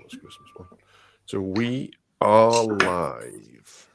That's Christmas one. So we are live.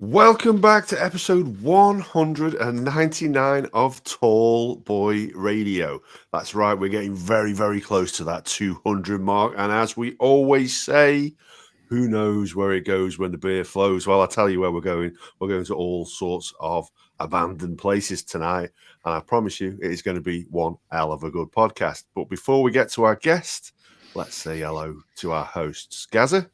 Welcome back to episode 199 of Tall Boy Radio. That's right, we're getting very, very close to that 200 mark. And as we always say, who knows where it goes when the beer flows? Well, I'll tell you where we're going. We're going to all sorts of abandoned places tonight. And I promise you, it is going to be one hell of a good podcast. But before we get to our guest, let's say hello to our hosts. Gaza?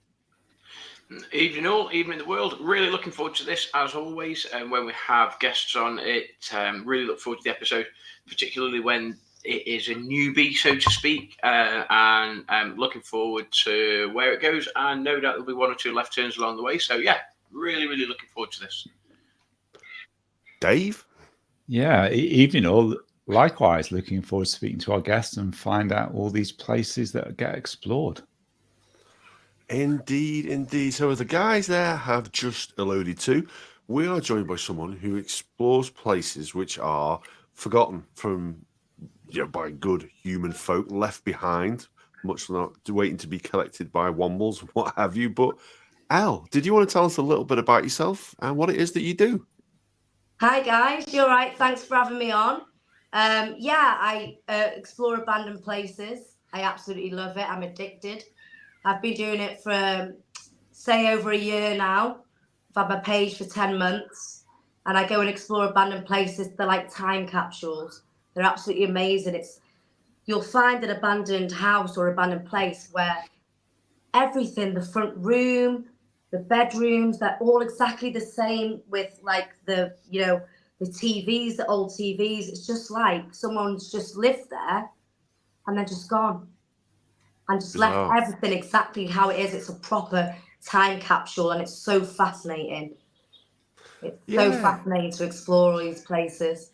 Evening all, evening the world. Really looking forward to this as always. And when we have guests on it, really look forward to the episode, particularly when it is a newbie, so to speak. And looking forward to where it goes. And no doubt there'll be one or two left turns along the way. So yeah, really, really looking forward to this. Dave? Yeah, evening all. Likewise, looking forward to speaking to our guests and find out all these places that get explored. Indeed, indeed. So as the guys there have just alluded to, we are joined by someone who explores places which are forgotten from, by good human folk, left behind, much not waiting to be collected by wombles, what have you. But Elle, did you want to tell us a little bit about yourself and what it is that you do? Hi guys, you're right. Thanks for having me on. I explore abandoned places. I absolutely love it. I'm addicted. I've been doing it for, say, over a year now. I've had my page for 10 months. And I go and explore abandoned places. They're like time capsules. They're absolutely amazing. You'll find an abandoned house or abandoned place where everything, the front room, the bedrooms, they're all exactly the same with like the TVs, the old TVs. It's just like someone's just lived there and they're just gone. And just left everything exactly how it is. It's a proper time capsule, and it's so fascinating. It's so fascinating to explore all these places.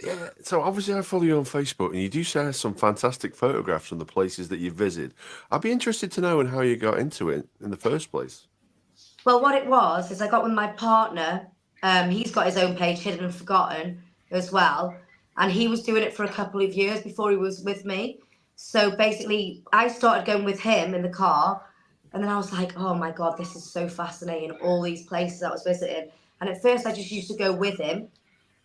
Yeah, so obviously I follow you on Facebook, and you do share some fantastic photographs from the places that you visit. I'd be interested to know how you got into it in the first place. Well, what it was is I got with my partner. He's got his own page, Hidden and Forgotten, as well. And he was doing it for a couple of years before he was with me. So basically, I started going with him in the car, and then I was like, oh my God, this is so fascinating, all these places I was visiting. And at first, I just used to go with him.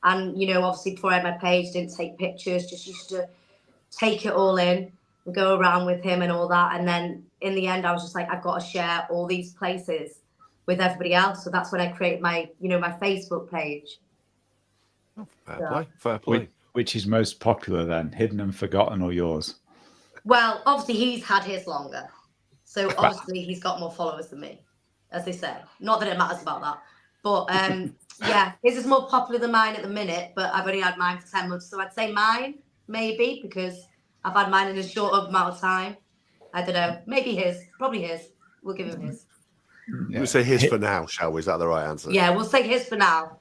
And, obviously, before I had my page, didn't take pictures, just used to take it all in and go around with him and all that. And then in the end, I was just like, I've got to share all these places with everybody else. So that's when I created my, my Facebook page. Oh, fair play. Which is most popular then, Hidden and Forgotten or yours? Well, obviously he's had his longer, so obviously he's got more followers than me, as they say. Not that it matters about that, but his is more popular than mine at the minute. But I've only had mine for 10 months, so I'd say mine maybe because I've had mine in a short amount of time. I don't know, maybe his, probably his. We'll give him his. Yeah. We'll say his for now, shall we? Is that the right answer? Yeah, we'll say his for now.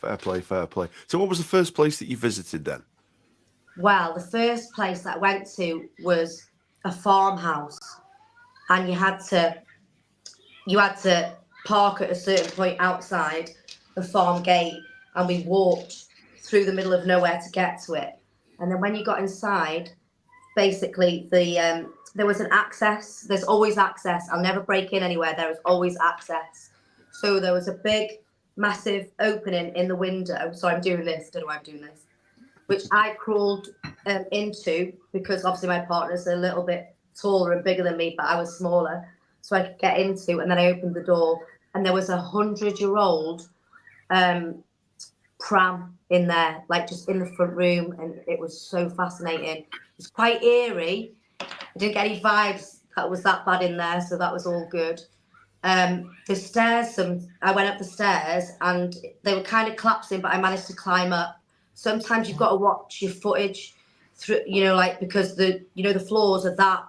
Fair play, fair play. So, what was the first place that you visited then? Well, the first place that I went to was a farmhouse, and you had to park at a certain point outside the farm gate, and we walked through the middle of nowhere to get to it. And then when you got inside, basically there was an access. There's always access. I'll never break in anywhere. There is always access. So there was a big, massive opening in the window. Sorry, I'm doing this. Don't know why I'm doing this. Which I crawled into because obviously my partner's a little bit taller and bigger than me, but I was smaller, so I could get into. And then I opened the door, and there was 100-year-old pram in there, like just in the front room, and it was so fascinating. It was quite eerie. I didn't get any vibes that was that bad in there, so that was all good. The stairs, I went up the stairs, and they were kind of collapsing, but I managed to climb up. Sometimes you've got to watch your footage through, because the floors are that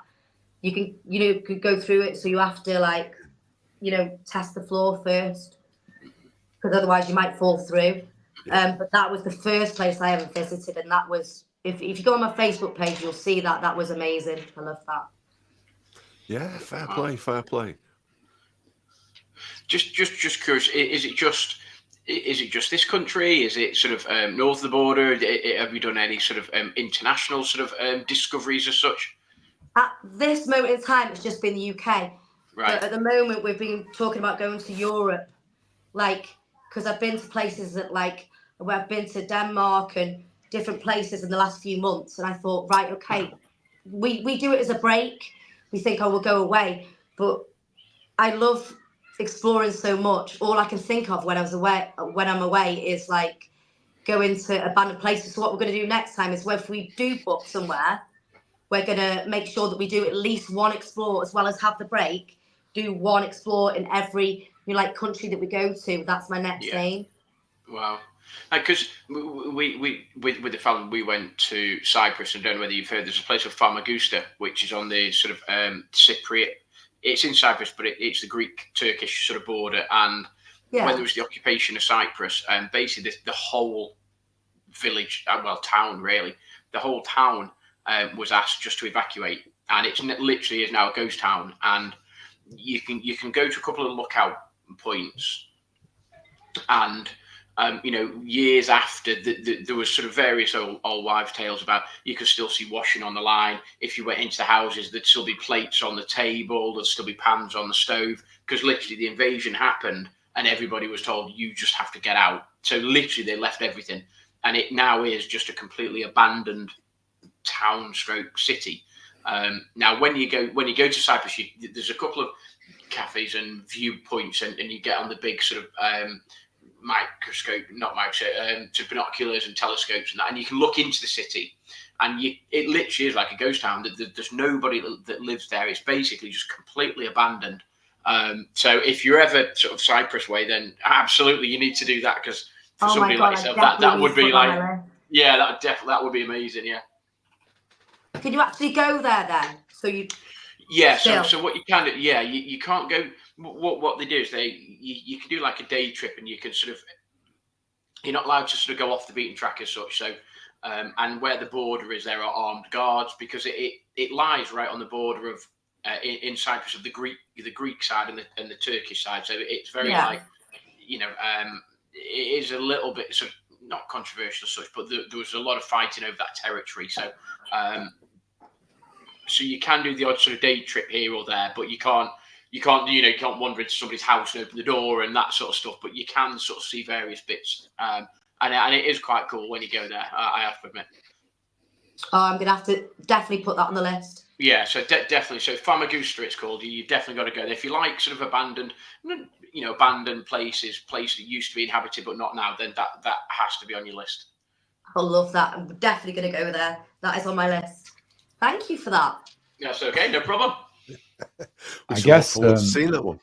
you could go through it, so you have to like, test the floor first, because otherwise you might fall through. But that was the first place I ever visited, and that was, if you go on my Facebook page, you'll see that was amazing. I love that. Yeah, fair play, fair play. Just curious, is it just this country? Is it sort of north of the border? Have you done any sort of international sort of discoveries as such? At this moment in time, it's just been the UK. Right. But at the moment, we've been talking about going to Europe, like, because I've been to places that, like, where I've been to Denmark and different places in the last few months, and I thought, right, okay, we do it as a break. We think, oh, we'll go away, but I love exploring so much. All I can think of when I'm away is like going to abandoned places. So what we're going to do next time is, if we do book somewhere, we're going to make sure that we do at least one explore, as well as have the break, do one explore in every country that we go to. That's my next aim. Wow. Because we with the family, we went to Cyprus, and I don't know whether you've heard, there's a place called Famagusta, which is on the sort of Cypriot. It's in Cyprus, but it's the Greek-Turkish sort of border. And when there was the occupation of Cyprus, basically the whole village, town really, the whole town was asked just to evacuate, and it's literally is now a ghost town. And you can go to a couple of lookout points, and years after, there was sort of various old wives' tales about you could still see washing on the line. If you went into the houses, there'd still be plates on the table, there'd still be pans on the stove, because literally the invasion happened and everybody was told, you just have to get out. So literally they left everything, and it now is just a completely abandoned town stroke city. Now when you go to Cyprus, there's a couple of cafes and viewpoints, and you get on the big sort of to binoculars and telescopes and that, and you can look into the city, and it literally is like a ghost town. There's nobody that lives there. It's basically just completely abandoned. So if you're ever sort of Cyprus way, then absolutely you need to do that, because for somebody like yourself, that would be like, that would be amazing. Yeah. Can you actually go there then? So what you can do, you can't go. What they do is you can do like a day trip, and you can sort of, you're not allowed to sort of go off the beaten track as such. So and where the border is, there are armed guards, because it lies right on the border of in Cyprus, of the Greek side and the Turkish side. So it's very like, it is a little bit sort of not controversial as such, but there was a lot of fighting over that territory. So so you can do the odd sort of day trip here or there, but you can't wander into somebody's house and open the door and that sort of stuff. But you can sort of see various bits, and it is quite cool when you go there. I have to admit. Oh, I'm gonna have to definitely put that on the list. Yeah, so definitely. So Famagusta, it's called. You definitely got to go there if you like sort of abandoned places that used to be inhabited but not now. Then that has to be on your list. I love that. I'm definitely gonna go there. That is on my list. Thank you for that. That's okay, no problem. I guess seeing that one.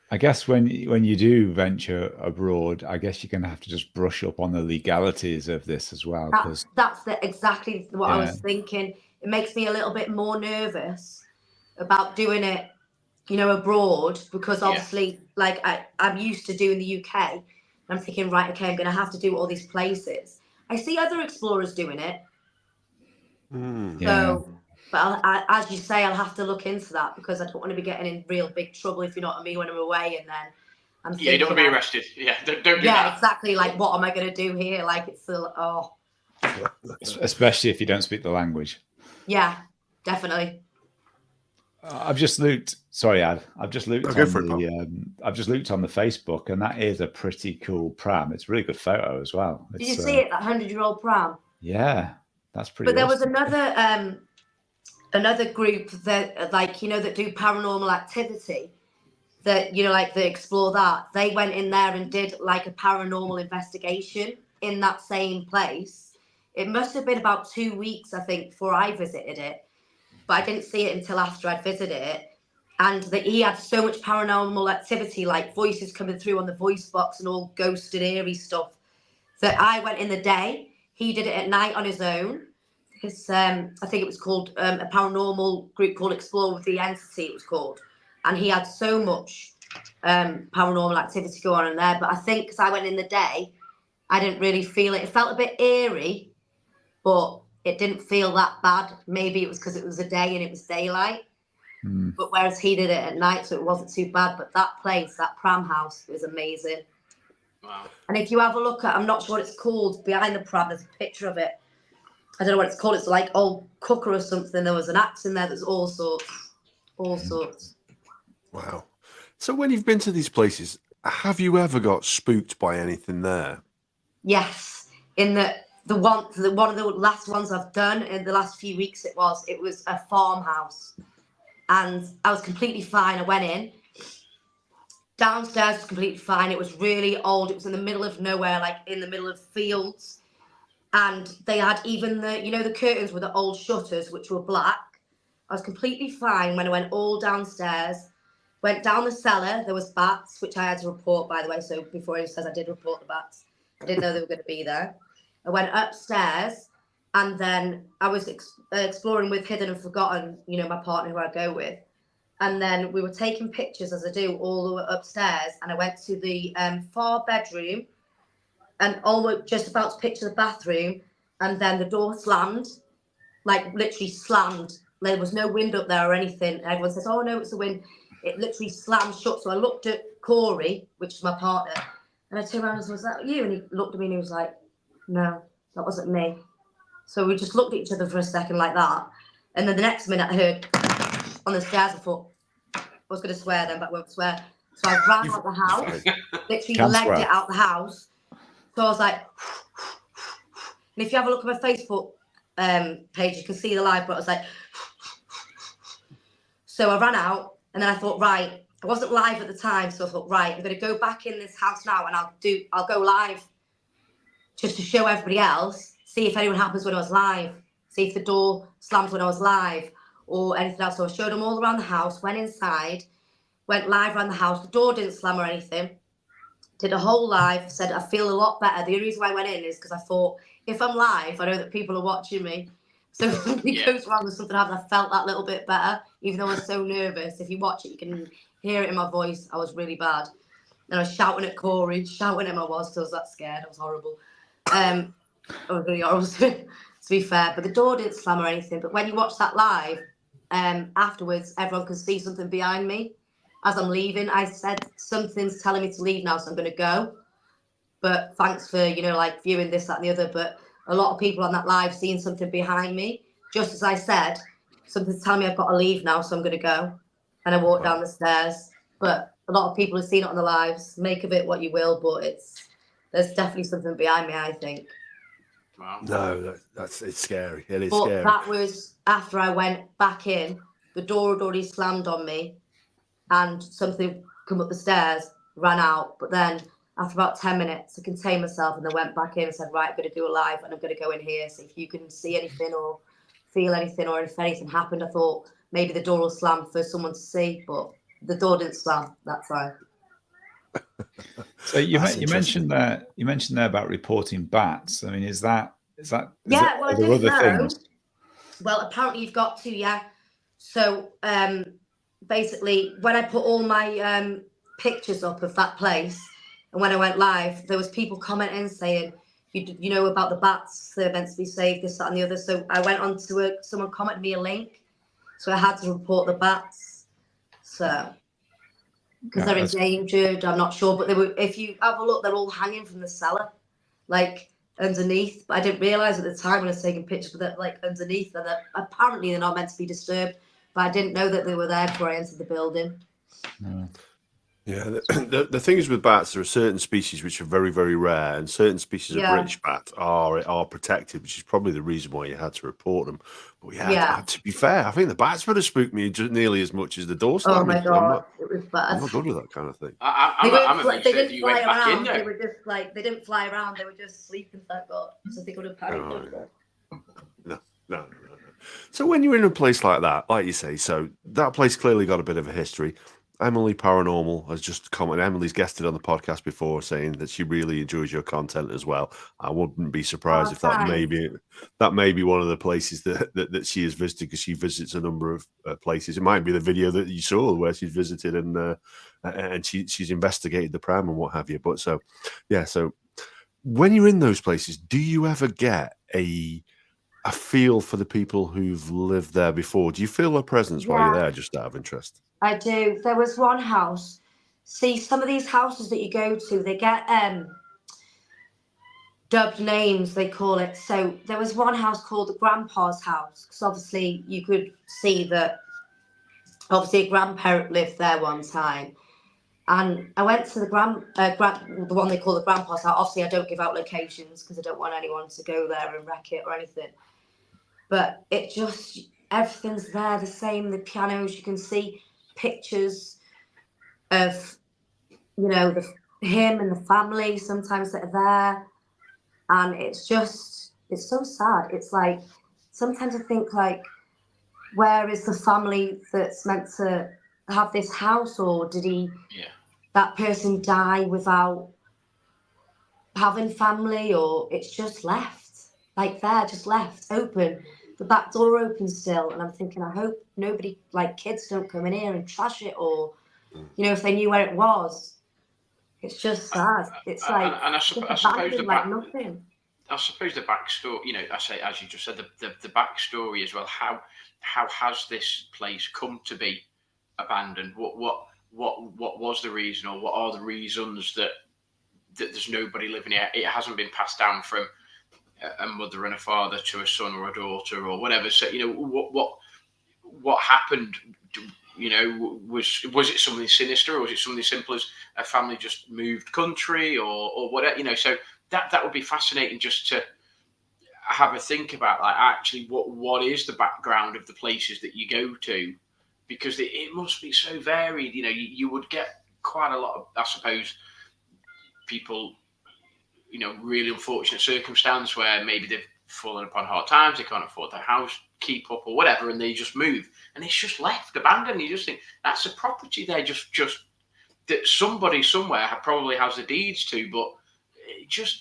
I guess when you do venture abroad, I guess you're going to have to just brush up on the legalities of this as well. That's exactly what I was thinking. It makes me a little bit more nervous about doing it, abroad, because obviously, like I'm used to doing the UK. And I'm thinking, right, okay, I'm going to have to do all these places. I see other explorers doing it. So, but as you say, I'll have to look into that, because I don't want to be getting in real big trouble, if you know what I mean, when I'm away, and then I'm thinking, you don't want to be arrested. Don't do that. Yeah, exactly. Like, what am I going to do here? Like, it's still especially if you don't speak the language. Yeah, definitely. I've just looked. Sorry, Ad. I've just looked I've just looked on the Facebook, and that is a pretty cool pram. It's a really good photo as well. Did you see it? That 100-year-old pram. Yeah, that's pretty. But there was another group that, that do paranormal activity, that that explore that. They went in there and did like a paranormal investigation in that same place. It must have been about 2 weeks, I think, before I visited it, but I didn't see it until after I'd visited it. And he had so much paranormal activity, like voices coming through on the voice box and all ghost and eerie stuff, that I went in the day. He did it at night on his own. his I think it was called a paranormal group called Explore with the Entity, it was called. And he had so much paranormal activity going on in there. But I think because I went in the day, I didn't really feel it. It felt a bit eerie, but it didn't feel that bad. Maybe it was because it was a day and it was daylight. But whereas he did it at night, so it wasn't too bad. But that place, that pram house, is amazing. Wow. And if you have a look at, I'm not sure what it's called, behind the pram, there's a picture of it. I don't know what it's called. It's like old cooker or something. There was an axe in there. There's all sorts. All sorts. Wow. So when you've been to these places, have you ever got spooked by anything there? Yes. In one of the last ones I've done in the last few weeks, it was a farmhouse. And I was completely fine. I went in. Downstairs was completely fine. It was really old. It was in the middle of nowhere, like in the middle of fields. And they had even the curtains with the old shutters, which were black. I was completely fine when I went all downstairs. Went down the cellar. There was bats, which I had to report, by the way. So before he says I did report the bats, I didn't know they were going to be there. I went upstairs, and then I was exploring with Hidden and Forgotten, my partner who I go with. And then we were taking pictures, as I do, all the way upstairs. And I went to the far bedroom and almost just about to picture the bathroom. And then the door slammed, like literally slammed. There was no wind up there or anything. Everyone says, oh, no, it's the wind. It literally slammed shut. So I looked at Corey, which is my partner. And I turned around and said, was that you? And he looked at me and he was like, no, that wasn't me. So we just looked at each other for a second like that. And then the next minute I heard on the stairs, I thought, I was going to swear then, but I won't swear. So I ran out the house, literally legged it out the house. So I was like, and if you have a look at my Facebook page, you can see the live, but I was like, so I ran out and then I thought, right, I wasn't live at the time. So I thought, right, I'm going to go back in this house now and I'll go live just to show everybody else, see if anyone happens when I was live, see if the door slams when I was live or anything else. So I showed them all around the house, went inside, went live around the house. The door didn't slam or anything. Did a whole live, said I feel a lot better. The only reason why I went in is because I thought, if I'm live, I know that people are watching me. So if something goes wrong or something happens, I felt that little bit better, even though I was so nervous. If you watch it, you can hear it in my voice. I was really bad. And I was shouting at Corey, shouting at him I was, because I was that scared. I was horrible. I was really horrible, to be fair. But the door didn't slam or anything. But when you watch that live, afterwards, everyone can see something behind me. As I'm leaving, I said, something's telling me to leave now, so I'm going to go. But thanks for, viewing this, that, and the other. But a lot of people on that live seeing something behind me. Just as I said, something's telling me I've got to leave now, so I'm going to go. And I walked down the stairs. But a lot of people have seen it on the lives. Make of it what you will, but there's definitely something behind me, I think. Wow. No, it's scary. It is but scary. That was after I went back in. The door had already slammed on me. And something come up the stairs, ran out. But then after about 10 minutes, I contained myself and then went back in and said, right, I'm going to do a live and I'm going to go in here. So if you can see anything or feel anything or if anything happened, I thought maybe the door will slam for someone to see. But the door didn't slam that time. So you mentioned there about reporting bats. I mean, is that well, I didn't know. Things? Well, apparently you've got to, yeah. So basically, when I put all my pictures up of that place, and when I went live, there was people commenting saying, you know about the bats, they're meant to be saved, this, that, and the other. So I went on to someone commented me a link, so I had to report the bats. So because they're endangered, I'm not sure, but they were. If you have a look, they're all hanging from the cellar, like underneath. But I didn't realise at the time when I was taking pictures, but they're like underneath, and apparently they're not meant to be disturbed. But I didn't know that they were there before I entered the building. No. Yeah, the thing is with bats, there are certain species which are very, very rare, and certain species of British bat are protected, which is probably the reason why you had to report them. But to be fair, I think the bats would have spooked me just nearly as much as the door slamming. Oh my god, it was bad. I'm not good with that kind of thing. They didn't fly around. They were just like they didn't fly around. They were just sleeping. Thank God. So they would have panicked. No. So when you're in a place like that, like you say, so that place clearly got a bit of a history. Emily Paranormal has just commented. Emily's guested on the podcast before, saying that she really enjoys your content as well. I wouldn't be surprised if that may be one of the places that she has visited, because she visits a number of places. It might be the video that you saw where she's visited and she's investigated the pram and what have you. But so when you're in those places, do you ever get a feel for the people who've lived there before? Do you feel their presence while you're there, just out of interest? I do. There was one house. See, some of these houses that you go to, they get dubbed names, they call it. So there was one house called the Grandpa's house, because obviously you could see that obviously a grandparent lived there one time. And I went to the one they call the Grandpa's house. Obviously, I don't give out locations because I don't want anyone to go there and wreck it or anything. But it just, everything's there the same. The pianos, you can see pictures of, you know, him and the family sometimes that are there. And it's so sad. It's like, sometimes I think, like, where is the family that's meant to have this house, or did that person die without having family, or it's just left, like they're just left open, the back door open still. And I'm thinking, I hope nobody, like kids, don't come in here and trash it, or, you know, if they knew where it was. It's just sad. It's like, and I suppose nothing. I suppose the backstory, you know, I say, as you just said, the backstory as well. How has this place come to be abandoned? What was the reason, or what are the reasons that there's nobody living here? It hasn't been passed down from a mother and a father to a son or a daughter or whatever. So, you know, what happened? You know, was it something sinister, or was it something simple as a family just moved country, or whatever? You know, so that would be fascinating just to have a think about, like, actually what is the background of the places that you go to, because it must be so varied. You know, you would get quite a lot of, I suppose, people, you know, really unfortunate circumstance where maybe they've fallen upon hard times, they can't afford their house, keep up or whatever, and they just move, and it's just left abandoned. You just think that's a property there, just that somebody somewhere probably has the deeds to, but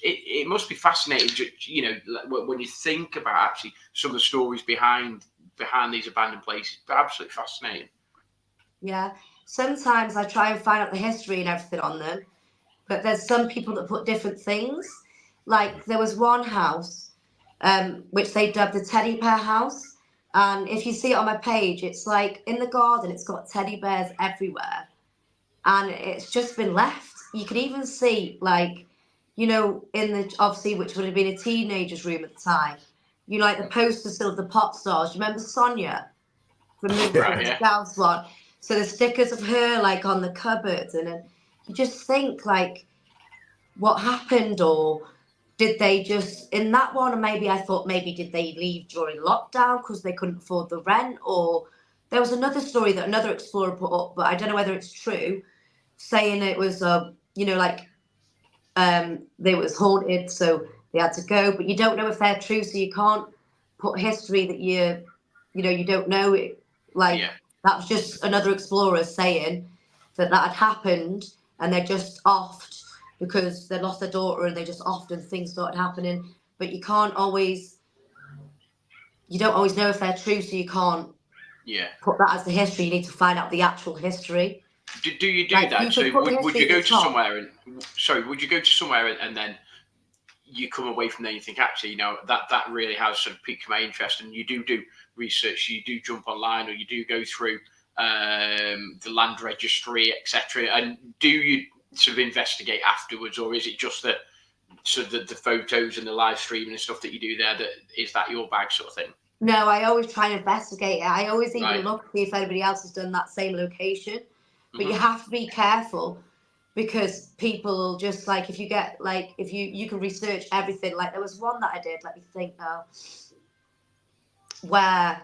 it must be fascinating, you know, when you think about actually some of the stories behind these abandoned places. Absolutely fascinating. Yeah, sometimes I try and find out the history and everything on them, but there's some people that put different things. Like, there was one house which they dubbed the teddy bear house, and if you see it on my page, it's like in the garden, it's got teddy bears everywhere, and it's just been left. You can even see, like, you know, in the, obviously, which would have been a teenager's room at the time, you know, like the poster still of the pop stars. You remember Sonia from the Scouse one? So the stickers of her, like, on the cupboards, and then you just think, like, what happened, or did they just, in that one, maybe I thought, maybe did they leave during lockdown because they couldn't afford the rent? Or there was another story that another explorer put up, but I don't know whether it's true, saying it was, you know, like, they was haunted, so they had to go, but you don't know if they're true, so you can't put history that you know, you don't know it. Like, that was just another explorer saying that had happened, and they're just offed because they lost their daughter, and they just offed and things started happening. But you don't always know if they're true, so you can't put that as the history. You need to find out the actual history. Do you do, like, that? So would you go to somewhere and then you come away from there and you think, actually, you know, that really has sort of piqued my interest, and you do research, you do jump online, or you do go through the land registry, etc. And do you sort of investigate afterwards, or is it just the photos and the live streaming and stuff that you do there? Is that your bag, sort of thing? No, I always try and investigate it. I always even look to see if anybody else has done that same location. But you have to be careful, because people just, like, if you get, like, if you can research everything. Like, there was one that I did, let me think now, where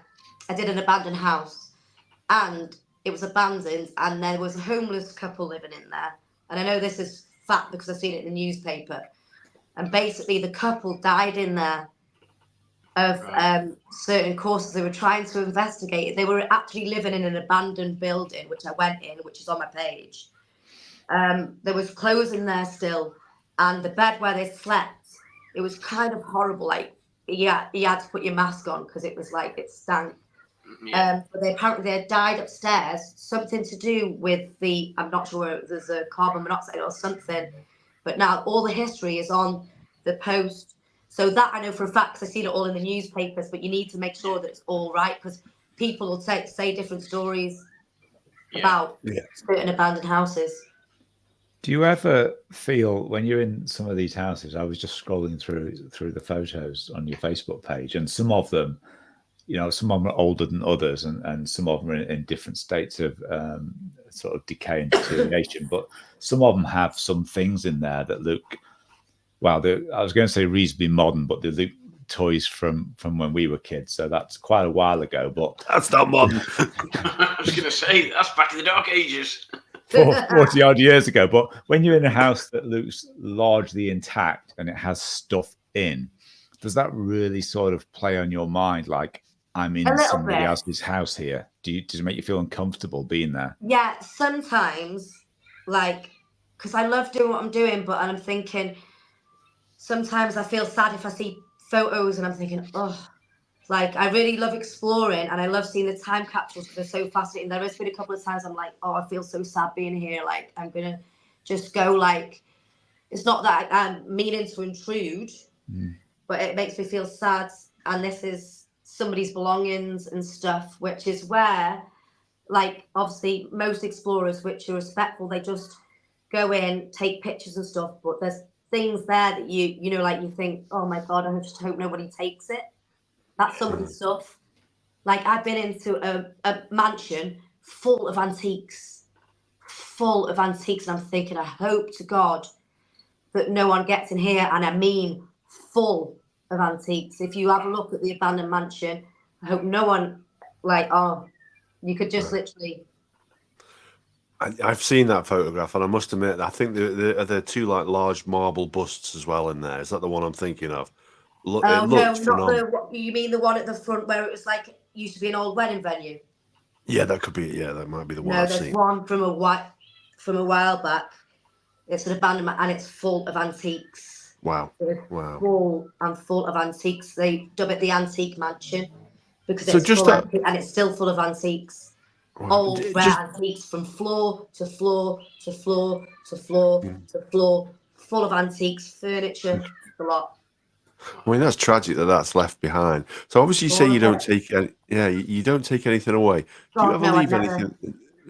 I did an abandoned house, and it was abandoned, and there was a homeless couple living in there. And I know this is fact because I've seen it in the newspaper. And basically the couple died in there. of certain courses. They were trying to investigate it. They were actually living in an abandoned building, which I went in, which is on my page. There was clothes in there still, and the bed where they slept, it was kind of horrible. Like, you had to put your mask on because it was like it stank. Yeah. But they had died upstairs, something to do with I'm not sure, there's a carbon monoxide or something. But now all the history is on the post. So that I know for a fact, because I've seen it all in the newspapers, but you need to make sure that it's all right, because people will say different stories about certain abandoned houses. Do you ever feel when you're in some of these houses? I was just scrolling through the photos on your Facebook page, and some of them, some of them are older than others, and some of them are in different states of sort of decay and deterioration. But some of them have some things in there that look, well, I was going to say reasonably modern, but they look toys from when we were kids. So that's quite a while ago. But that's not modern. I was going to say that's back in the dark ages. 40 odd years ago. But when you're in a house that looks largely intact and it has stuff in, does that really sort of play on your mind? Like, I'm in somebody else's house here. Does it make you feel uncomfortable being there? Yeah, sometimes, like, because I love doing what I'm doing, but I'm thinking, sometimes I feel sad if I see photos and I'm thinking, oh, like, I really love exploring and I love seeing the time capsules because they're so fascinating. There has been a couple of times I'm like, oh, I feel so sad being here. Like, I'm going to just go, like, it's not that I'm meaning to intrude, but it makes me feel sad. And this is somebody's belongings and stuff, which is where, like, obviously most explorers, which are respectful, they just go in, take pictures and stuff. But there's things there that you think, oh my God, I just hope nobody takes it. That's somebody's stuff. Like, I've been into a mansion full of antiques, and I'm thinking, I hope to God that no one gets in here, and I mean full of antiques. If you have a look at the abandoned mansion, I hope no one, you could just literally... I've seen that photograph, and I must admit, I think there are two like large marble busts as well in there. Is that the one I'm thinking of? No, not you mean the one at the front where it was like used to be an old wedding venue? Yeah, that could be. Yeah, that might be the one I've seen. No, there's one from a while back. It's an abandonment and it's full of antiques. Wow. Full of antiques. They dub it the antique mansion because it's still full of antiques. Wow. Old rare antiques from floor to floor to floor to floor to floor, full of antiques, furniture, a lot. I mean, that's tragic that's left behind. So obviously, you say you don't take you don't take anything away. Do you ever leave anything?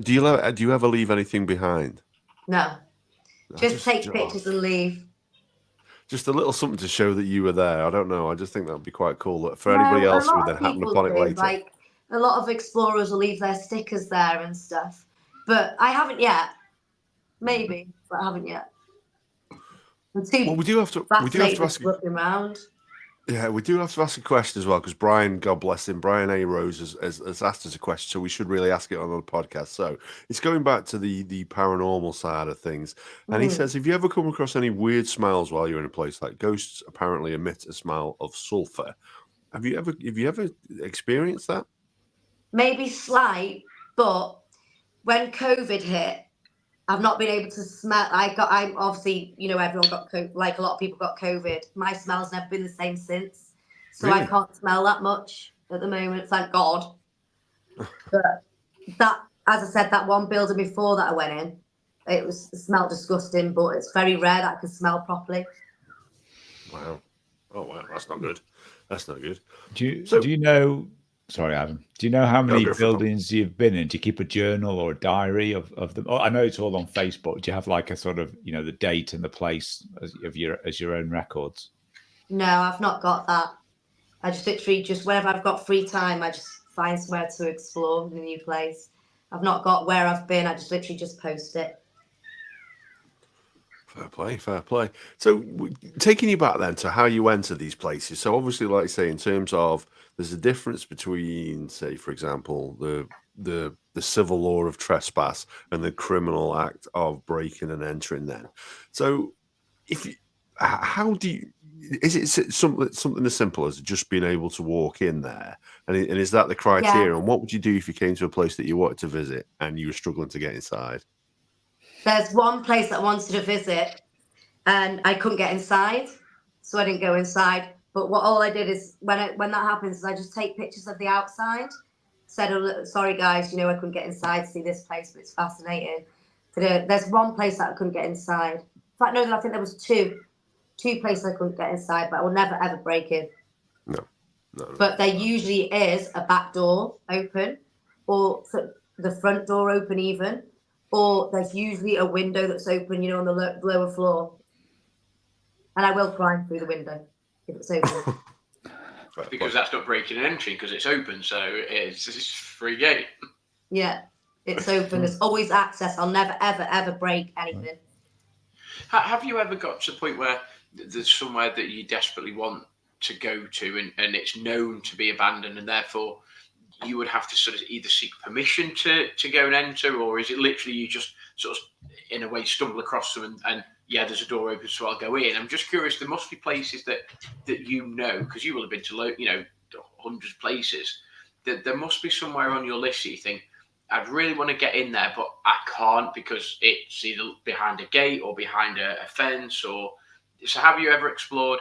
Do you ever leave anything behind? No, just take pictures and leave. Just a little something to show that you were there. I don't know. I just think that would be quite cool for anybody else who would then happen upon it later. Like, a lot of explorers will leave their stickers there and stuff, but I haven't yet. Maybe, but I haven't yet. Well, we do have to ask around. Yeah, we do have to ask a question as well, because Brian, God bless him, Brian A. Rose has asked us a question, so we should really ask it on the podcast. So it's going back to the paranormal side of things, and he says, have you ever come across any weird smells while you're in a place? Like, ghosts apparently emit a smell of sulfur. Have you ever experienced that? Maybe slight, but when COVID hit, I've not been able to smell. I'm obviously, everyone got like a lot of people got COVID. My smell's never been the same since, so really? I can't smell that much at the moment. Thank God. But that, as I said, that one building before that I went in, it smelled disgusting. But it's very rare that I can smell properly. Wow. Oh wow, that's not good. That's not good. Do you know? Sorry, Adam. Do you know how many buildings you've been in? Do you keep a journal or a diary of them? Oh, I know it's all on Facebook. Do you have like a sort of, the date and the place as your own records? No, I've not got that. I just literally whenever I've got free time, I just find somewhere to explore in a new place. I've not got where I've been. I just literally just post it. Fair play. So taking you back then to how you enter these places. So obviously, like I say, in terms of there's a difference between, say, for example, the civil law of trespass and the criminal act of breaking and entering then. So how do is it something as simple as just being able to walk in there? And is that the criteria? Yeah. And what would you do if you came to a place that you wanted to visit and you were struggling to get inside? There's one place that I wanted to visit, and I couldn't get inside, so I didn't go inside. But all I did is when that happens, is I just take pictures of the outside. Said, oh, sorry guys, I couldn't get inside to see this place, but it's fascinating. But there's one place that I couldn't get inside. In fact, no, I think there was two places I couldn't get inside, but I will never ever break in. No. But there usually is a back door open, or the front door open even, or there's usually a window that's open, on the lower floor. And I will climb through the window if it's open. Because that's not breaking and entering, because it's open, so it's free game. Yeah, it's open. There's always access. I'll never, ever, ever break anything. Have you ever got to the point where there's somewhere that you desperately want to go to and it's known to be abandoned, and therefore you would have to sort of either seek permission to go and enter, or is it literally you just sort of in a way stumble across them and yeah, there's a door open, so I'll go in? I'm just curious. There must be places that because you will have been to hundreds of places. That there must be somewhere on your list that you think I'd really want to get in there, but I can't because it's either behind a gate or behind a fence. Or so, have you ever explored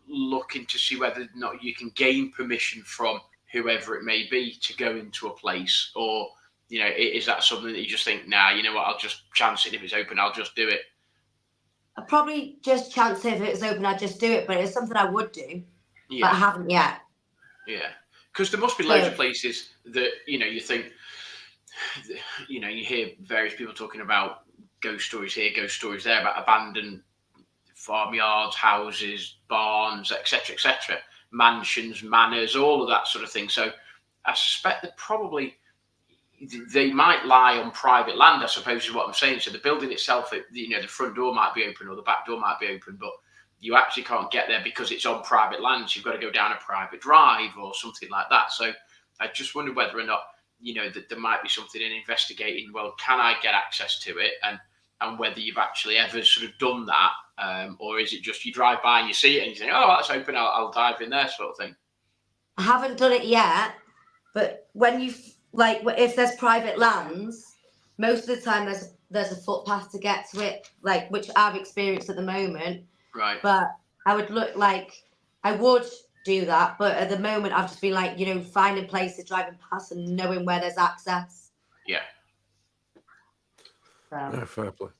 looking to see whether or not you can gain permission from whoever it may be to go into a place, or is that something that you just think, nah, you know what, I'll just chance it. If it's open, I'll just do it? I'd probably just chance it if it's open. I'd just do it, but it's something I would do, but I haven't yet. Yeah, because there must be loads of places that you think, you hear various people talking about ghost stories here, ghost stories there, about abandoned farmyards, houses, barns, etc., mansions, manors, all of that sort of thing. So I suspect that probably they might lie on private land, I suppose is what I'm saying. So the building itself, the front door might be open or the back door might be open, but you actually can't get there because it's on private land. So you've got to go down a private drive or something like that. So I just wonder whether or not, that there might be something in investigating, well, can I get access to it? And whether you've actually ever sort of done that, or is it just you drive by and you see it and you think, oh, that's open, I'll dive in there, sort of thing? I haven't done it yet, but when if there's private lands, most of the time there's a footpath to get to it, which I've experienced at the moment. Right. But I would I would do that, but at the moment I've just been finding places, driving past and knowing where there's access. Yeah. Yeah, fair play.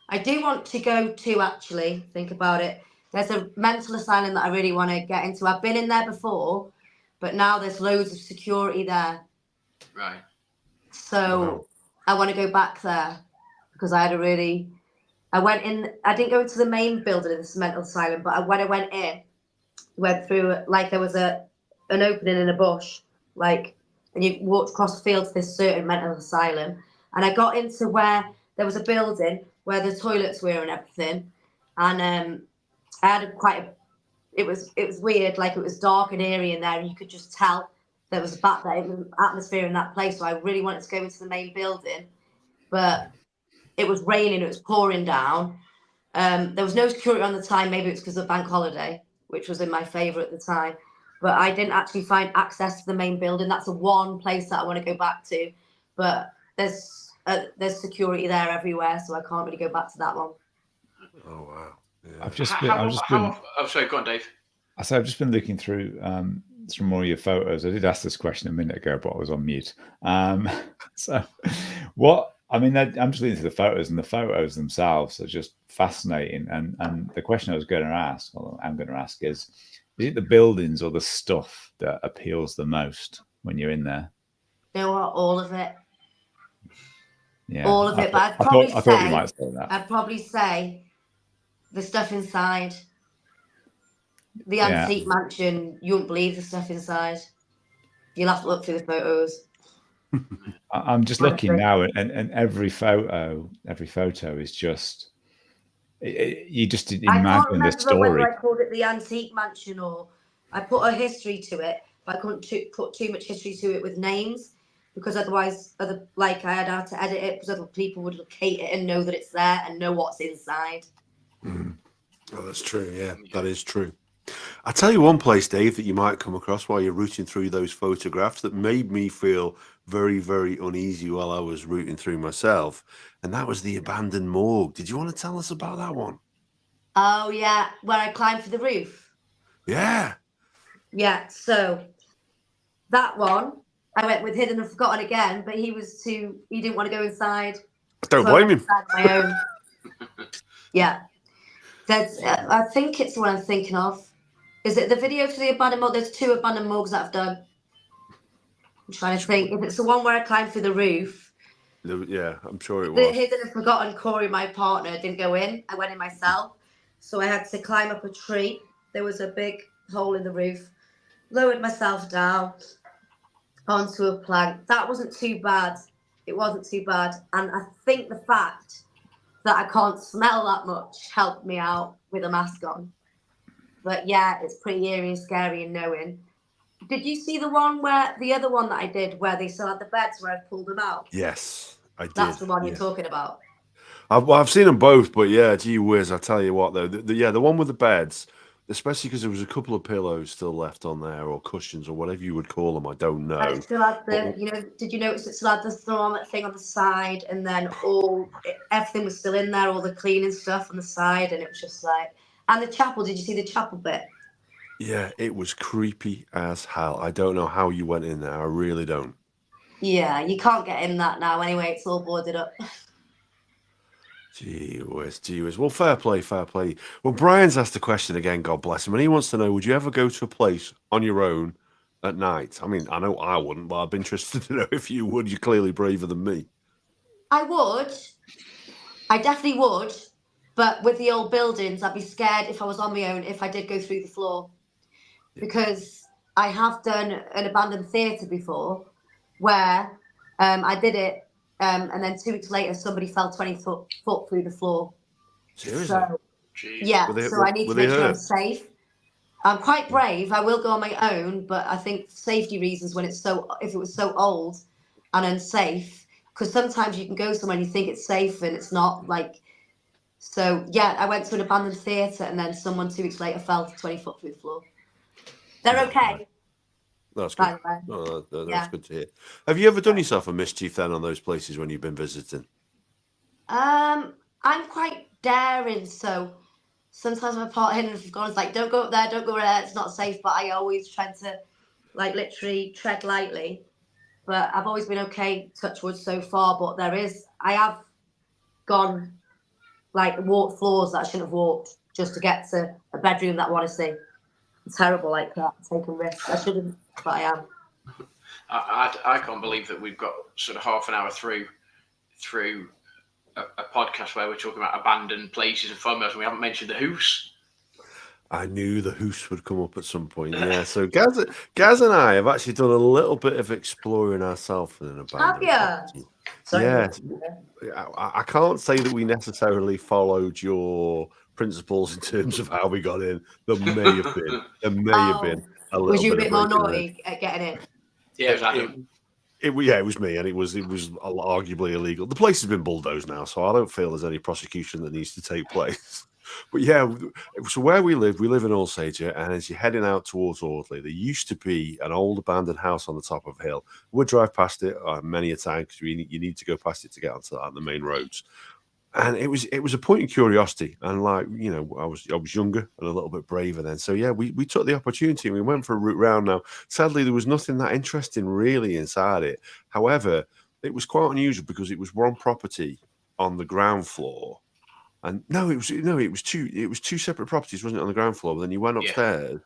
I do want to go to actually think about it. There's a mental asylum that I really want to get into. I've been in there before, but now there's loads of security there. Right. So I want to go back there because I went in. I didn't go into the main building of this mental asylum, but when I went in, went through there was an opening in a bush, and you walked across the field to this certain mental asylum, and I got into where there was a building where the toilets were and everything, and I had it was weird, it was dark and eerie in there, and you could just tell there was an atmosphere in that place. So I really wanted to go into the main building, but it was raining, it was pouring down. There was no security on the time. Maybe it's because of bank holiday, which was in my favour at the time. But I didn't actually find access to the main building. That's the one place that I want to go back to. But there's security there everywhere, so I can't really go back to that one. Oh wow! Yeah. I've just been. Oh, sorry, go on, Dave. I've just been looking through some more of your photos. I did ask this question a minute ago, but I was on mute. So, I'm just looking through the photos, and the photos themselves are just fascinating. And the question I'm going to ask is it the buildings or the stuff that appeals the most when you're in there? There are all of it. Yeah, all of it. But I thought you might say that. I'd probably say the stuff inside. The antique mansion, you wouldn't believe the stuff inside. You'll have to look through the photos. I'm just looking now, and every photo is just you just imagine the story. Whether I called it the antique mansion or I put a history to it, but I couldn't put too much history to it with names. because otherwise, I had to edit it because other people would locate it and know that it's there and know what's inside. Mm. Oh, that's true. Yeah, that is true. I'll tell you one place, Dave, that you might come across while you're rooting through those photographs that made me feel very, very uneasy while I was rooting through myself. And that was the abandoned morgue. Did you want to tell us about that one? Oh, yeah, where I climbed for the roof. Yeah. Yeah, so that one, I went with Hidden and Forgotten again, but he didn't want to go inside. I don't So blame I went him. inside on my own. Yeah. I think it's the one I'm thinking of. Is it the video for the abandoned morgue? There's 2 abandoned morgues that I've done. I'm trying to think. If it's the one where I climbed through the roof. Yeah, I'm sure it The was. Hidden and Forgotten, Corey, my partner, didn't go in. I went in myself. So I had to climb up a tree. There was a big hole in the roof. Lowered myself down onto a plank. That wasn't too bad. It wasn't too bad. And I think the fact that I can't smell that much helped me out with a mask on. But yeah, it's pretty eerie and scary and knowing. Did you see the other one that I did where they still had the beds where I pulled them out? Yes, I did. That's the one yeah. you're talking about. I've seen them both, but yeah, gee whiz, I tell you what though, the one with the beds, especially because there was a couple of pillows still left on there, or cushions, or whatever you would call them. I don't know. And it still had did you notice it still had the thing on the side, and then everything was still in there, all the cleaning stuff on the side, and it was just like, and the chapel, did you see the chapel bit? Yeah, it was creepy as hell. I don't know how you went in there. I really don't. Yeah, you can't get in that now anyway, it's all boarded up. Gee whiz. Well, fair play. Well, Brian's asked a question again, God bless him, and he wants to know, would you ever go to a place on your own at night? I mean, I know I wouldn't, but I'd be interested to know if you would. You're clearly braver than me. I would. I definitely would. But with the old buildings, I'd be scared if I was on my own if I did go through the floor. Because I have done an abandoned theatre before where I did it and then 2 weeks later somebody fell 20 foot through the floor. Seriously? So, Jeez. yeah, so I need to make sure I'm hurt? safe. I'm quite brave. I will go on my own, but I think for safety reasons, if it was so old and unsafe, because sometimes you can go somewhere and you think it's safe and it's not. So yeah, I went to an abandoned theatre and then someone 2 weeks later fell 20 foot through the floor. They're okay. That's By good. the way. That's Yeah. good to hear. Have you ever done yourself a mischief then on those places when you've been visiting? I'm quite daring, so sometimes my partner has gone like, don't go up there, don't go there, it's not safe. But I always try to literally tread lightly. But I've always been okay, touch wood so far. But I have gone walked floors that I shouldn't have walked just to get to a bedroom that I want to see. It's terrible like that, taking risks. I shouldn't, but I am. I can't believe that we've got sort of half an hour through a podcast where we're talking about abandoned places and farmhouse, and we haven't mentioned the house. I knew the hoose would come up at some point. Yeah, so Gaz and I have actually done a little bit of exploring ourselves in an abandoned property. Sorry. Yeah, I can't say that we necessarily followed your principles in terms of how we got in. There may have been a little Was you a bit bit of more breaking in. naughty at getting in? Yeah, it was Adam. It was me, and it was arguably illegal. The place has been bulldozed now, so I don't feel there's any prosecution that needs to take place. But yeah, so where we live in Alsage, and as you're heading out towards Audley, there used to be an old abandoned house on the top of a hill. We'd drive past it many a time because you need to go past it to get onto the main roads. And it was a point of curiosity, and I was younger and a little bit braver then. So yeah, we took the opportunity and we went for a route round. Now, sadly, there was nothing that interesting really inside it. However, it was quite unusual because it was one property on the ground floor. And it was two separate properties, wasn't it, on the ground floor? But then you went upstairs,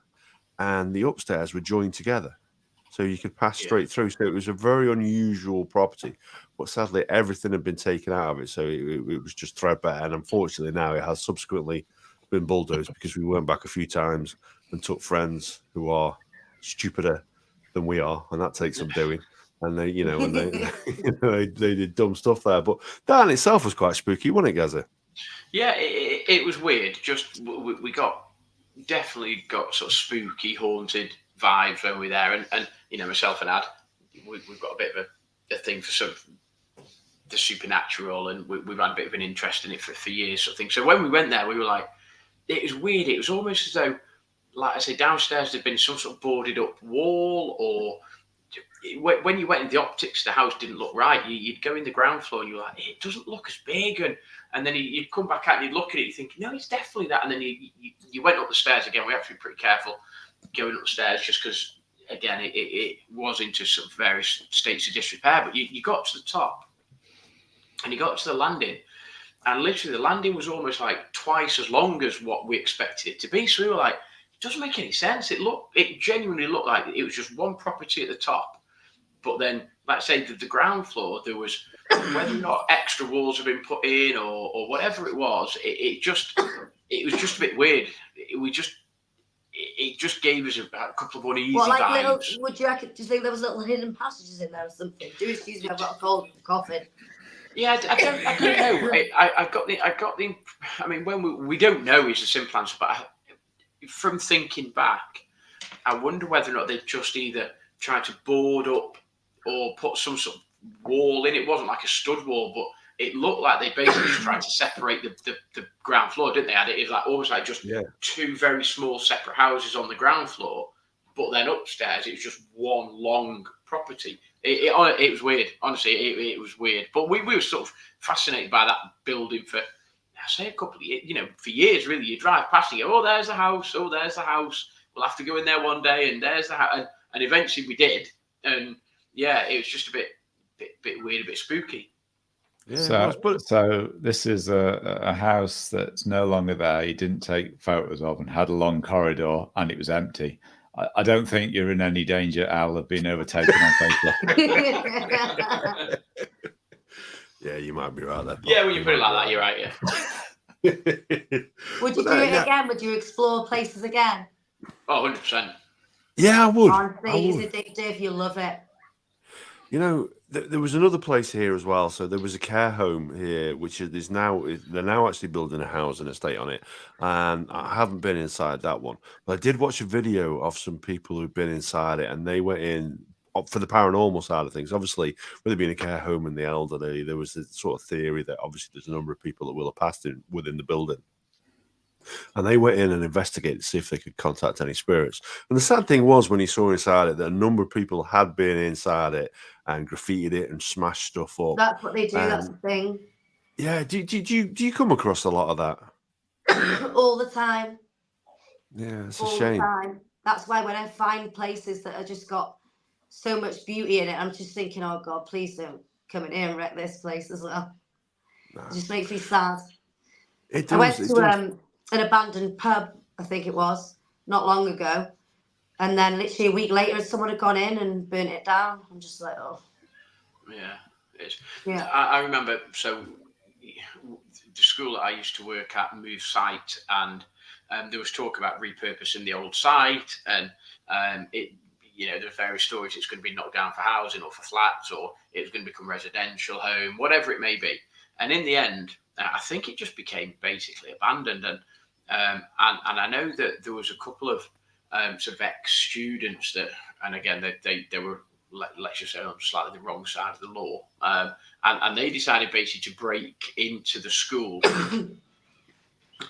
and the upstairs were joined together, so you could pass straight through. So it was a very unusual property, but sadly everything had been taken out of it, so it was just threadbare. And unfortunately, now it has subsequently been bulldozed because we went back a few times and took friends who are stupider than we are, and that takes some doing. And they they did dumb stuff there. But that in itself was quite spooky, wasn't it, Gazza? Yeah, it was weird. Just we definitely got sort of spooky, haunted vibes when we were there, and myself and Ad, we've got a bit of a a thing for sort of the supernatural, and we've had a bit of an interest in it for years, sort of thing. So when we went there, we were like, it was weird. It was almost as though, like I say, downstairs there'd been some sort of boarded up wall, or when you went in the optics, the house didn't look right. You'd go in the ground floor and you were like, it doesn't look as big, and then you'd come back out and you'd look at it, you think, no, it's definitely that, and then you went up the stairs again. We have to be pretty careful going up the stairs, just because, again, it was into some various states of disrepair. But you got to the top, and you got to the landing, and literally the landing was almost like twice as long as what we expected it to be. So we were like, it doesn't make any sense. It genuinely looked like it was just one property at the top, but then, like I say, the ground floor, there was, whether or not extra walls have been put in or whatever it was, it was just a bit weird. It just gave us a couple of uneasy vibes. Would you reckon? Do you think there was little hidden passages in there or something? Do excuse me, I've got a cold coffin. Yeah, I don't know. I got the. I mean, when we don't know is the simple answer, but from thinking back, I wonder whether or not they just either tried to board up or put some sort of wall in. It wasn't like a stud wall, but it looked like they basically tried to separate the ground floor, didn't they? It was like almost like just two very small separate houses on the ground floor, but then upstairs it was just one long property. It was weird, honestly. It was weird, but we were sort of fascinated by that building for, I say, a couple of years, for years really. You drive past and you go, oh, there's the house, oh, there's the house. We'll have to go in there one day, and there's the house, and eventually we did, and yeah, it was just a bit weird, a bit spooky. Yeah, so this is a house that's no longer there. You didn't take photos of, and had a long corridor, and it was empty. I don't think you're in any danger, Al, of being overtaken on Facebook. Yeah, you might be right there. Yeah, when you put it like that, you're right. Yeah. Would you do it again? Would you explore places again? Oh, 100%. Yeah, I would. Honestly, it's addictive. You love it. There was another place here as well. So there was a care home here, which is now, they're now actually building a housing estate on it. And I haven't been inside that one, but I did watch a video of some people who've been inside it, and they went in for the paranormal side of things. Obviously, with it being a care home and the elderly, there was this sort of theory that obviously there's a number of people that will have passed within the building. And they went in and investigated to see if they could contact any spirits. And the sad thing was, when you saw inside it, that a number of people had been inside it and graffitied it and smashed stuff up. That's what they do. That's the thing. Yeah. Do you come across a lot of that? All the time. Yeah, it's all a shame. The time. That's why when I find places that have just got so much beauty in it, I'm just thinking, oh God, please don't come in here and wreck this place as well. Nah. It just makes me sad. It does. I went to an abandoned pub, I think it was, not long ago. And then literally a week later, someone had gone in and burnt it down. I'm just like, oh. Yeah, it's. Yeah. I remember, so the school that I used to work at moved site, and there was talk about repurposing the old site, and it, there's various stories. It's going to be knocked down for housing or for flats, or it's going to become residential home, whatever it may be. And in the end, I think it just became basically abandoned. And I know that there was a couple of sort of ex-students that, and again, they were, let's just say, on slightly the wrong side of the law, and they decided basically to break into the school,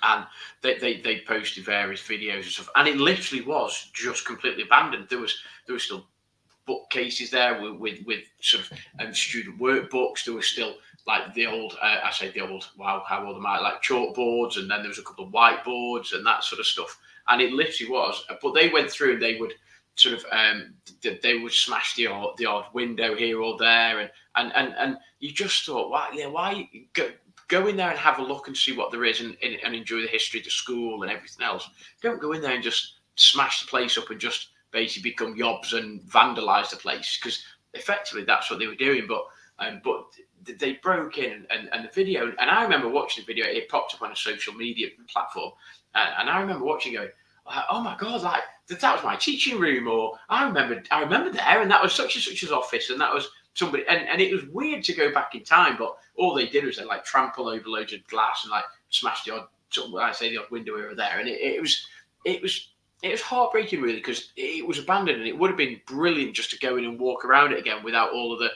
and they posted various videos and stuff, and it literally was just completely abandoned. There was still bookcases there with sort of student workbooks. There was still like the old, I say the old, wow, how old am I? Like chalkboards, and then there was a couple of whiteboards and that sort of stuff. And it literally was. But they went through and they would sort of, they would smash the odd window here or there, and you just thought, why go in there and have a look and see what there is, and enjoy the history of the school and everything else. Don't go in there and just smash the place up and just basically become yobs and vandalize the place, because effectively that's what they were doing. But they broke in, and the video, and I remember watching the video. It popped up on a social media platform, and I remember watching, going, oh my God, like that was my teaching room, or I remember there, and that was such and such's office, and that was somebody, and it was weird to go back in time, but all they did was they like trample over loads of glass and like smash the odd, the odd window over there, and it was heartbreaking really, because it was abandoned, and it would have been brilliant just to go in and walk around it again without all of the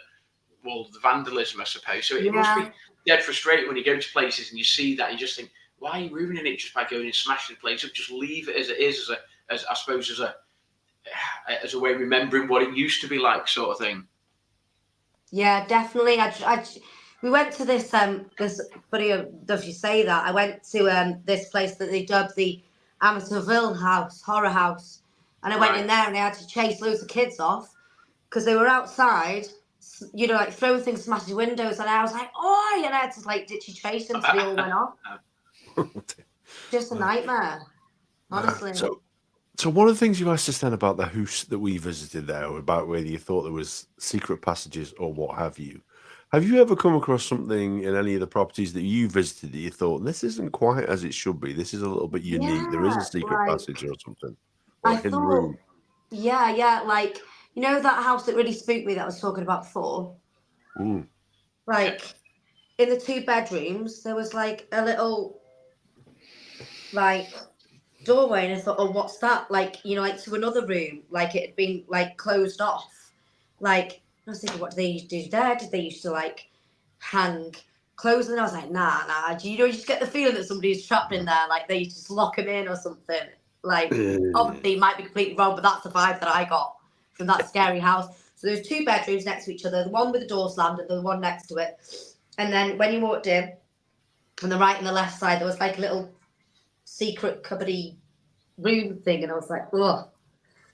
the vandalism, I suppose. So it must be dead frustrating when you go to places and you see that and you just think, why are you ruining it just by going and smashing the place up? Just leave it as it is, as I suppose as a way of remembering what it used to be like, sort of thing. Yeah, definitely. We went to this this funny enough you say that. I went to this place that they dubbed the Amityville house, horror house, and I went in there and I had to chase loads of kids off because they were outside, you know, like throwing things, smashing windows, and I was like, oh, and I had to like ditchy chase them until they all went off. Just a nightmare, honestly. So one of the things you asked us then about the house that we visited there, about whether you thought there was secret passages or what have you ever come across something in any of the properties that you visited that you thought, this isn't quite as it should be, this is a little bit unique, there is a secret passage or something, or a hidden room? Yeah, like, you know that house that really spooked me that I was talking about before? Like, in the 2 bedrooms, there was like a little, like, doorway, and I thought, oh, what's that? Like, you know, like to another room, like it had been like closed off. Like, I was thinking, what do they used to do there? Did they used to like hang clothes? And I was like, nah. You know, you just get the feeling that somebody's trapped in there, like they used to just lock them in or something. Like, obviously, it might be completely wrong, but that's the vibe that I got from that scary house. So there's 2 bedrooms next to each other, the one with the door slammed and the one next to it. And then when you walked in, on the right and the left side, there was like a little secret cupboardy room thing, and I was like, ugh,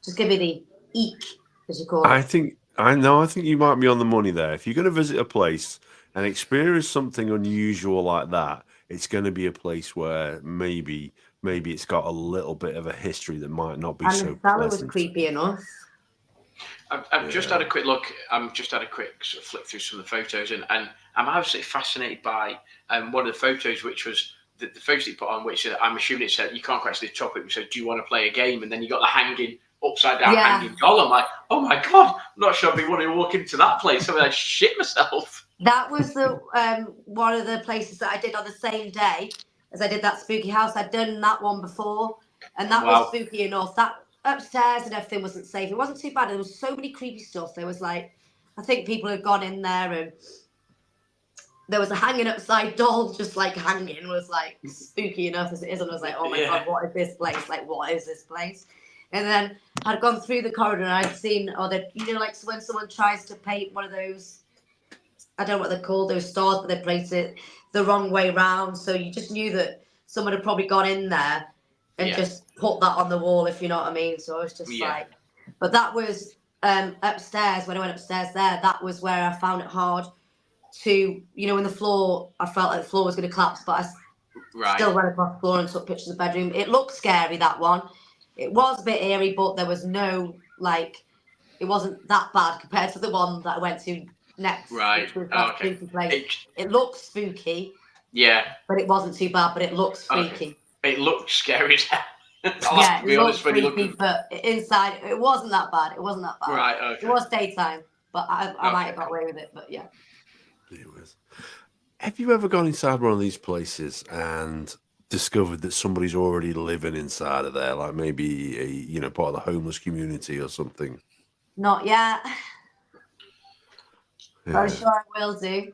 just give me the eek, as you call it. I think you might be on the money there. If you're going to visit a place and experience something unusual like that, it's going to be a place where maybe it's got a little bit of a history that might not be so And the cellar was pleasant. creepy enough. I've just had a quick look. Just had a quick sort of flick through some of the photos, and I'm absolutely fascinated by one of the photos, which was the photos you put on, which I'm assuming it said you can't quite see the topic. It said, "Do you want to play a game?" And then you got the hanging upside down hanging doll. I'm like, oh my god, I'm not sure I'd be wanting to walk into that place. I mean, I'd shit myself. That was the one of the places that I did on the same day as I did that spooky house. I'd done that one before, and that was spooky enough. That upstairs and everything wasn't safe. It wasn't too bad. There was so many creepy stuff. There was like, I think people had gone in there and there was a hanging upside doll, just like hanging, was like spooky enough as it is. And I was like, oh my god, what is this place? Like, what is this place? And then I'd gone through the corridor and I'd seen, you know, like when someone tries to paint one of those, I don't know what they're called, those stars, but they place it the wrong way round. So you just knew that someone had probably gone in there and just put that on the wall, if you know what I mean. So I was just like, but that was upstairs. When I went upstairs there, that was where I found it hard to, you know, in the floor, I felt like the floor was going to collapse, but I still went across the floor and took pictures of the bedroom. It looked scary, that one. It was a bit eerie, but there was no, like, it wasn't that bad compared to the one that I went to next. Which was that spooky place. It looked spooky. Yeah. But it wasn't too bad, but it looked freaky. It looked scary as hell. Yeah, it looked freaky, but inside, it wasn't that bad. It wasn't that bad. Right, okay. It was daytime, but I might have got away with it, but yeah. It was. Have you ever gone inside one of these places and discovered that somebody's already living inside of there, like maybe a, you know, part of the homeless community or something? Not yet. Yeah. I'm sure I will do,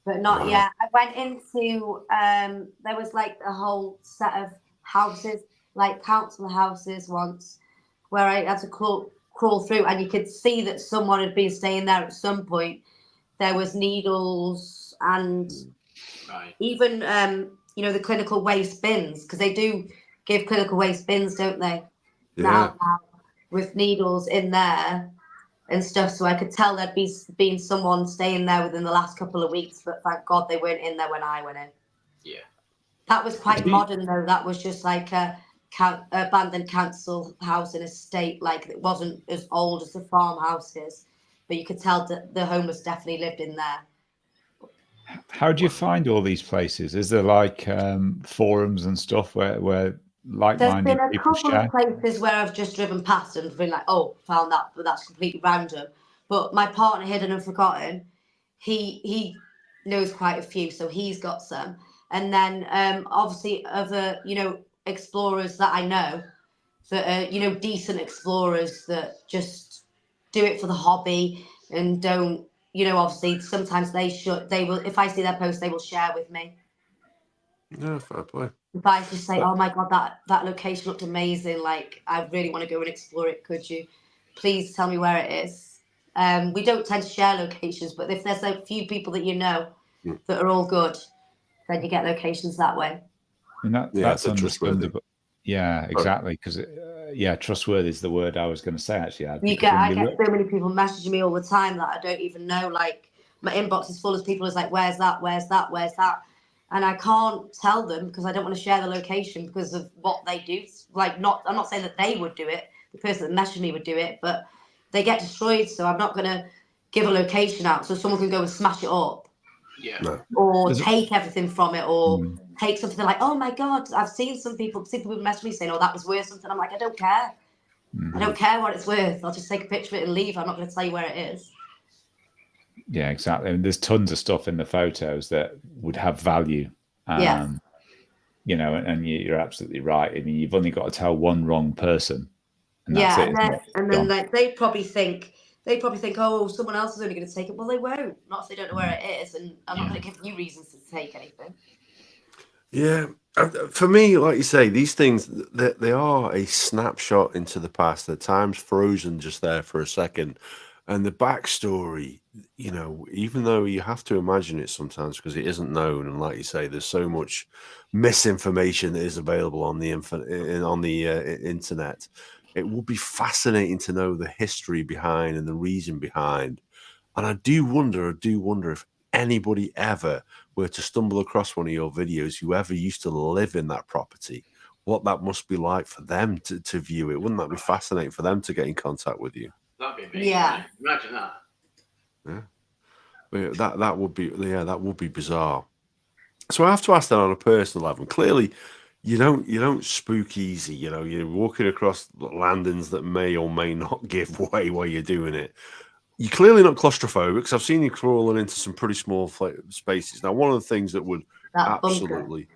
but not yet. I went into there was like a whole set of houses, like council houses once, where I had to crawl through, and you could see that someone had been staying there at some point. There was needles and even you know, the clinical waste bins, because they do give clinical waste bins, don't they? Yeah. Now, with needles in there and stuff, so I could tell there'd been someone staying there within the last couple of weeks, but thank God they weren't in there when I went in. Yeah. That was quite modern, though. That was just like a abandoned council house in a state. Like, it wasn't as old as the farmhouses, but you could tell that the homeless definitely lived in there. How do you find all these places? Is there like forums and stuff where like-minded people share? There's been a couple of places where I've just driven past and been like, oh, found that, but that's completely random. But my partner, Hidden and Forgotten, he knows quite a few, so he's got some. And then obviously other, you know, explorers that I know that are, you know, decent explorers that just do it for the hobby and don't you know, obviously sometimes they will, if I see their post, they will share with me. Yeah, fair play. If I just say, oh my God, that location looked amazing, like I really want to go and explore it, could you please tell me where it is? We don't tend to share locations, but if there's a few people that you know that are all good, then you get locations that way. And that's trustworthy. understandable. Yeah, exactly. Because trustworthy is the word I was going to say. Actually, I get so many people messaging me all the time that I don't even know. Like my inbox is full of people who's like, "Where's that? Where's that? Where's that?" And I can't tell them because I don't want to share the location because of what they do. Like, I'm not saying that they would do it. The person that messaged me would do it, but they get destroyed. So I'm not going to give a location out so someone can go and smash it up. Yeah. No. Or take everything from it, or take something like, oh my God, I've seen some people message me saying, oh, that was worth something. I'm like, I don't care. I don't care what it's worth. I'll just take a picture of it and leave. I'm not going to tell you where it is. Yeah, exactly. And there's tons of stuff in the photos that would have value. You know, and you're absolutely right. I mean, you've only got to tell one wrong person. And that's it. And then like they probably think, oh, someone else is only going to take it. Well, they won't. Not if they don't know where it is. And I'm not going to give you reasons to take anything. Yeah. For me, like you say, these things, they are a snapshot into the past. At times frozen just there for a second. And the backstory, you know, even though you have to imagine it sometimes because it isn't known. And like you say, there's so much misinformation that is available on the internet. It would be fascinating to know the history behind and the reason behind. And I do wonder if anybody ever were to stumble across one of your videos, whoever used to live in that property, what that must be like for them to view it. Wouldn't that be fascinating for them to get in contact with you? That'd be amazing. Yeah. Imagine that. Yeah. That would be bizarre. So I have to ask that on a personal level. Clearly, you don't spook easy. You know, you're walking across landings that may or may not give way while you're doing it. You're clearly not claustrophobic because I've seen you crawling into some pretty small spaces. Now, one of the things that would absolutely,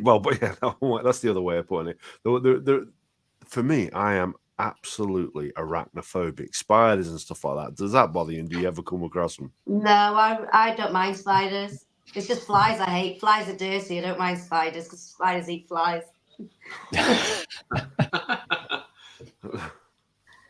well, but yeah, that's the other way of putting it. For me, I am absolutely arachnophobic. Spiders and stuff like that. Does that bother you? And do you ever come across them? No, I don't mind spiders. It's just flies I hate. Flies are dirty. I don't mind spiders because spiders eat flies.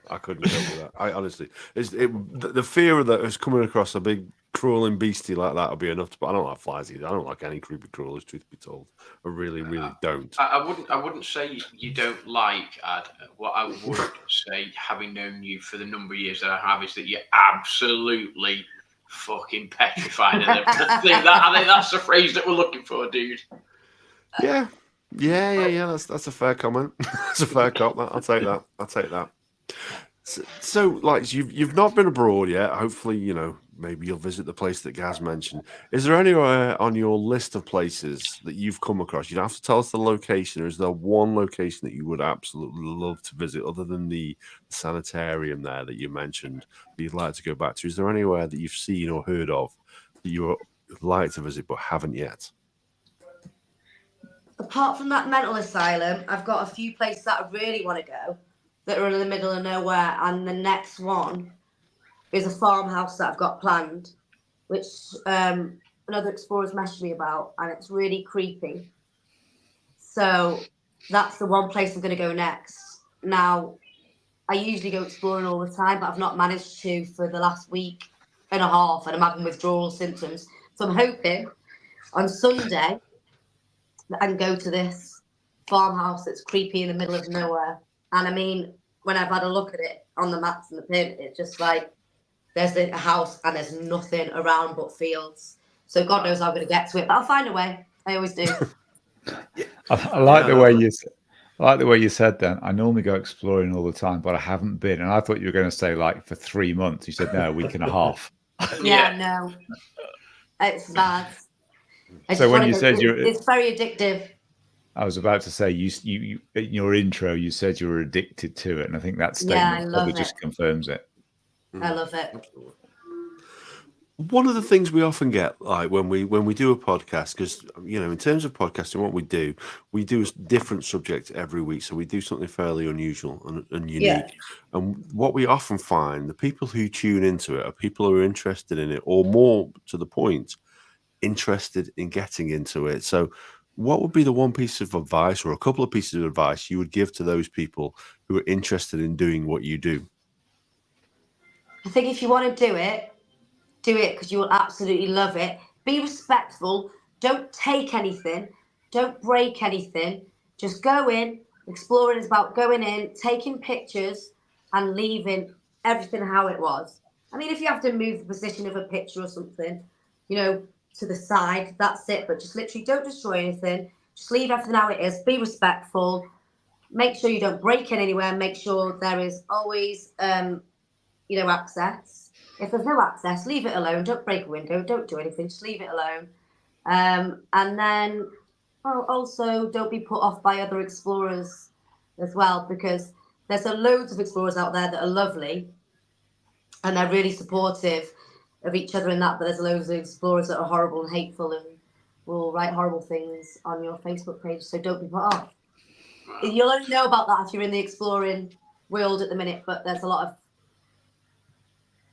I couldn't cope with that. I honestly, the fear of that is coming across a big crawling beastie like that would be enough. But I don't like flies either. I don't like any creepy crawlers. Truth be told, I really don't. I wouldn't say you don't like Ad. What I would say, having known you for the number of years that I have, is that you're absolutely fucking petrified of them. I think that's the phrase that we're looking for, dude. Yeah. That's a fair comment. That's a fair comment. I'll take that. So, like, you've not been abroad yet. Hopefully, you know, maybe you'll visit the place that Gaz mentioned. Is there anywhere on your list of places that you've come across? You don't have to tell us the location, or is there one location that you would absolutely love to visit other than the sanitarium there that you mentioned that you'd like to go back to? Is there anywhere that you've seen or heard of that you would like to visit but haven't yet? Apart from that mental asylum, I've got a few places that I really want to go that are in the middle of nowhere, and the next one is a farmhouse that I've got planned, which another explorer's messaged me about, and it's really creepy. So that's the one place I'm going to go next. Now, I usually go exploring all the time, but I've not managed to for the last week and a half, and I'm having withdrawal symptoms. So I'm hoping on Sunday that I can go to this farmhouse that's creepy in the middle of nowhere. And I mean, when I've had a look at it on the maps and the pin, it's just like there's a house and there's nothing around but fields. So God knows how I'm going to get to it, but I'll find a way. I always do. I like the way you said that. I normally go exploring all the time, but I haven't been. And I thought you were going to say like for 3 months. You said no, a week and a half. No, it's bad. So when you said it's very addictive. I was about to say you in your intro you said you were addicted to it, and I think that statement probably just confirms it. I love it. One of the things we often get, like when we do a podcast, because in terms of podcasting, what we do a different subject every week, so we do something fairly unusual and unique. Yeah. And what we often find, the people who tune into it are people who are interested in it, or more to the point, interested in getting into it. So, what would be the one piece of advice, or a couple of pieces of advice, you would give to those people who are interested in doing what you do? I think if you want to do it because you will absolutely love it. Be respectful. Don't take anything. Don't break anything. Just go in. Exploring is about going in, taking pictures, and leaving everything how it was. I mean, if you have to move the position of a picture or something, to the side, that's it. But just literally don't destroy anything. Just leave everything how it is. Be respectful. Make sure you don't break it anywhere. Make sure there is always, access. If there's no access, leave it alone. Don't break a window. Don't do anything. Just leave it alone. And then, also don't be put off by other explorers as well, because there's loads of explorers out there that are lovely and they're really supportive of each other in that. But there's loads of explorers that are horrible and hateful and will write horrible things on your Facebook page. So don't be put off. You'll only know about that if you're in the exploring world at the minute. But there's a lot of,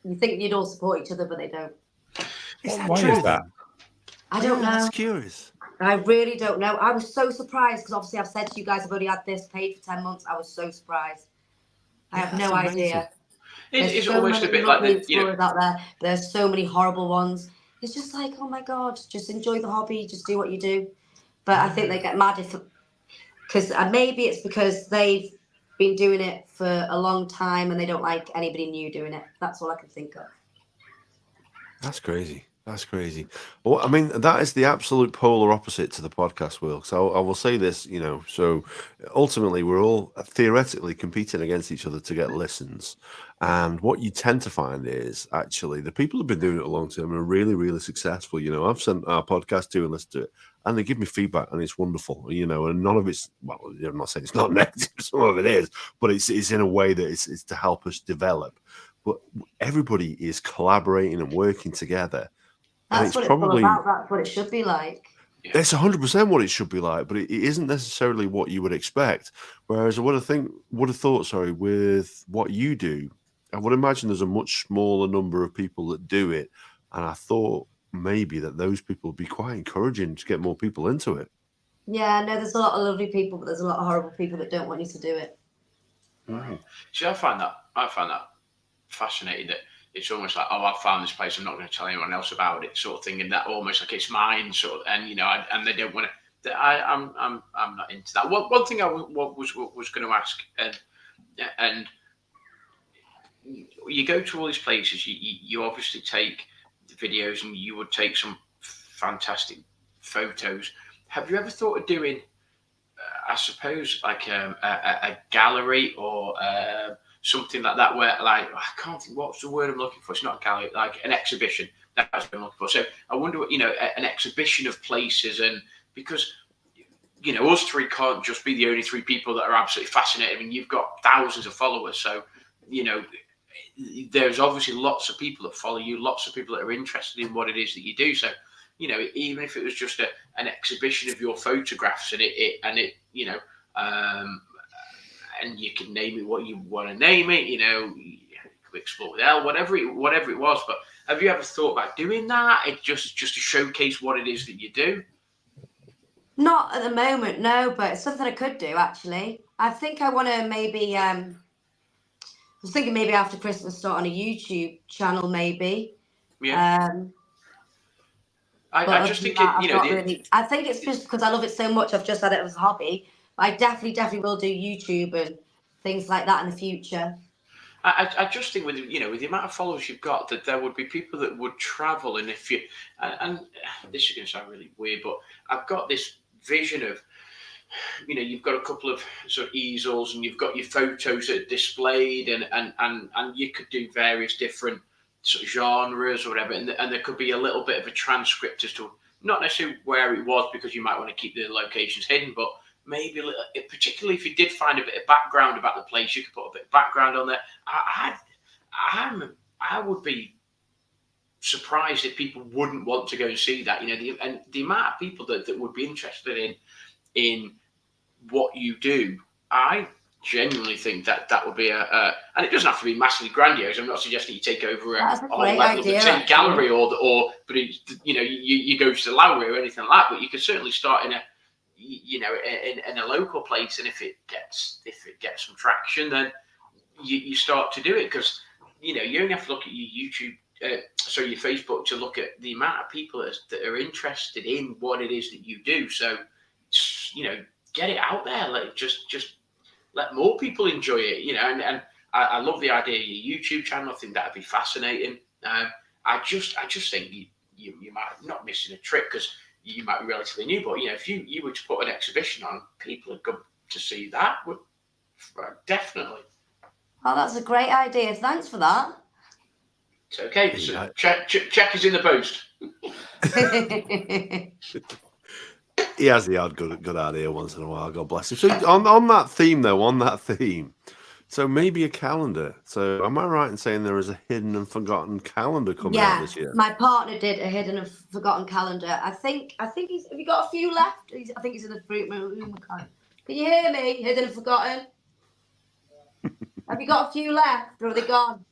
you think you'd all support each other, but they don't. Why is that? I don't know. That's curious. I really don't know. I was so surprised because obviously I've said to you guys I've already had this page for 10 months. I was so surprised. I have no idea. It's almost a bit like the explorers out there. There's so many horrible ones. It's just like, oh my God, just enjoy the hobby. Just do what you do. But I think they get mad because maybe it's because they've been doing it for a long time and they don't like anybody new doing it. That's all I can think of. That's crazy. That's crazy. Well, I mean, that is the absolute polar opposite to the podcast world. So I will say this, so ultimately we're all theoretically competing against each other to get listens. And what you tend to find is actually the people who've been doing it a long time are really, really successful. I've sent our podcast to and listened to it and they give me feedback and it's wonderful, and none of it's, well, I'm not saying it's not negative, some of it is, but it's in a way that it's to help us develop. But everybody is collaborating and working together. That's what it's all about. That's what it should be like. It's 100% what it should be like, but it isn't necessarily what you would expect. Whereas I would have thought, with what you do, I would imagine there's a much smaller number of people that do it. And I thought maybe that those people would be quite encouraging to get more people into it. Yeah, no, there's a lot of lovely people, but there's a lot of horrible people that don't want you to do it. Mm. See, I find that fascinating, that it's almost like, I found this place, I'm not going to tell anyone else about it, sort of thing, and that almost like it's mine, sort of, and and they don't want to. I'm not into that. One thing I was going to ask, and you go to all these places, you obviously take the videos, and you would take some fantastic photos. Have you ever thought of doing, I suppose, like a gallery or something like that, where, like, I can't think, what's the word I'm looking for? It's not a gallery, like an exhibition. That's what I'm looking for. So I wonder what, an exhibition of places, and because, us three can't just be the only three people that are absolutely fascinated. I mean, you've got thousands of followers, so, there's obviously lots of people that follow you, lots of people that are interested in what it is that you do. So, even if it was just an exhibition of your photographs, and and you can name it what you want to name it, explore with Elle, whatever it was. But have you ever thought about doing that? It just to showcase what it is that you do? Not at the moment, no, but it's something I could do, actually. I think I want to maybe, I was thinking maybe after Christmas start on a YouTube channel, maybe. Yeah. I just think I think it's just because I love it so much. I've just had it as a hobby. But I definitely will do YouTube and things like that in the future. I just think with the amount of followers you've got, that there would be people that would travel, and if you and this is going to sound really weird, but I've got this vision of, you've got a couple of sort of easels, and you've got your photos that are displayed, and you could do various different sort of genres or whatever, and there could be a little bit of a transcript as to not necessarily where it was, because you might want to keep the locations hidden, but maybe particularly if you did find a bit of background about the place, you could put a bit of background on there. I would be surprised if people wouldn't want to go and see that. And the amount of people that would be interested in what you do, I genuinely think that would be and it doesn't have to be massively grandiose. I'm not suggesting you take over a whole level of the Tate Gallery but you go to the Lowry or anything like that. But you can certainly start in a local place, and if it gets some traction, then you start to do it, because you only have to look at your YouTube, your Facebook, to look at the amount of people that are interested in what it is that you do. So get it out there. Like just let more people enjoy it. And I love the idea of your YouTube channel. I think that'd be fascinating. I just think you might not missing a trick, because you might be relatively new, but if you were to put an exhibition on, people would come to see that. Would definitely. Oh, that's a great idea. Thanks for that. It's okay. So check is in the post. He has the odd good idea once in a while. God bless him. So on that theme, so maybe a calendar. So am I right in saying there is a hidden and forgotten calendar coming out this year? My partner did a hidden and forgotten calendar. I think he's. Have you got a few left? I think he's in the fruit room. Can you hear me? Hidden and forgotten. Have you got a few left, or are they gone?